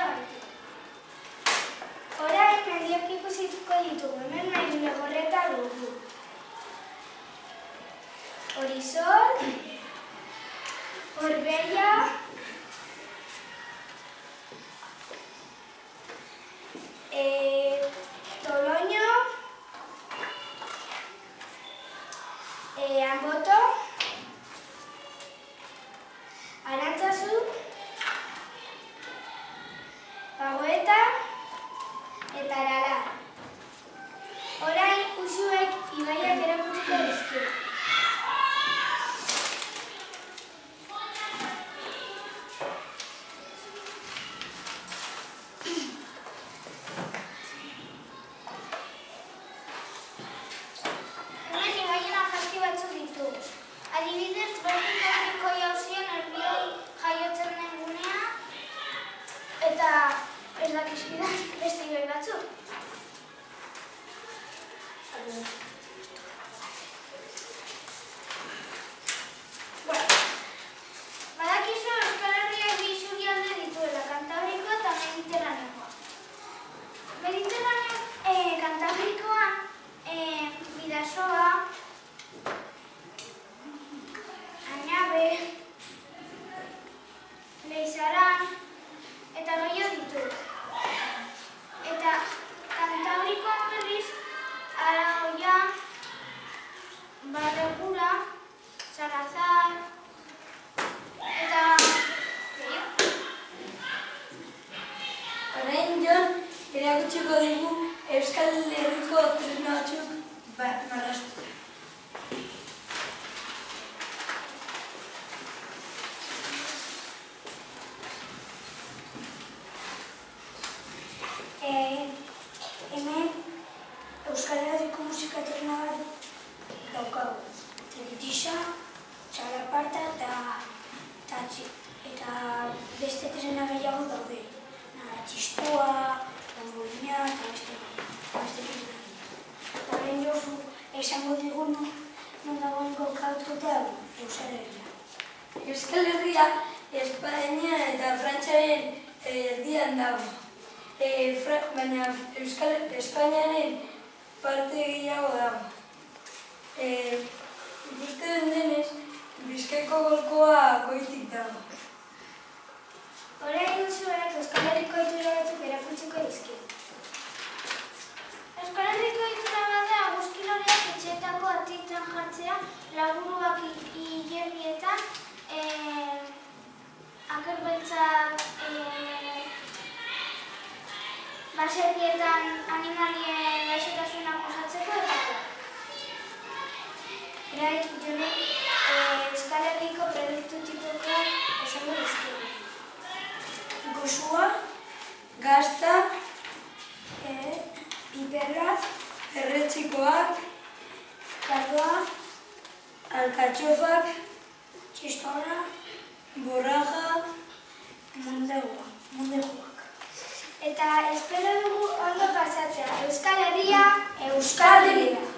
gaitu. Orain, mendiak ikusituko ditugu, hemen mailune gorreta dugu. Horizon, Orbeia, Toloño, Amboto, Arantzazu, Pagoeta eta Arala. Orain, usuek ibaiak erakutsiko dizkigu. Adibidez, Bertiko jauzien erbioi jaiotzen den gunea eta ez dakizkidan beste ibai batzuk. Badakizu Euskal Herriak bi isurialde dituela, Kantabrikoa eta Mediterraneoa. Kantabrikoan Bidasoa, Leizaran eta Roio ditu. Eta Kantabrikoan berriz Aragoia, Barregura, Salazar eta Orain Jon erakutsiko digu Euskal Herriko tresna batzuk marraztuta. Hemen Euskal Herriko musika tresna bat daukagu. Tritisa, txalaparta eta beste tresna gehiago daude. Txistua, tamborina eta beste tresna. Orain Josu esango digu non dagoen kokatuta Euskal Herria. Euskal Herria Espainia eta Frantziaren erdian dago. Baina Espainiaren parte gehiago dago. Ikusten denez, Bizkaiko golkoa goitik dago. orain usuek Euskal Herriko itura batzuk erakutsiko dizkigu. Euskal Herriko itura bat da eguzkiloreak etxeetako atitan jartzea, laburuak hilerrietan, akerbeltzak baserrietan animalien gaixotasunak osatzeko eta Eraik Jonek Euskal Herriko produktu tipokoak esango dizkigu. Goxua, gazta, piperrak, erretxikoak, kardoa, alkatxofak, txistora, borraja, mundejuak. Eta espero dugu ondo pasatzea. Euskal Herria, Euskal Herria!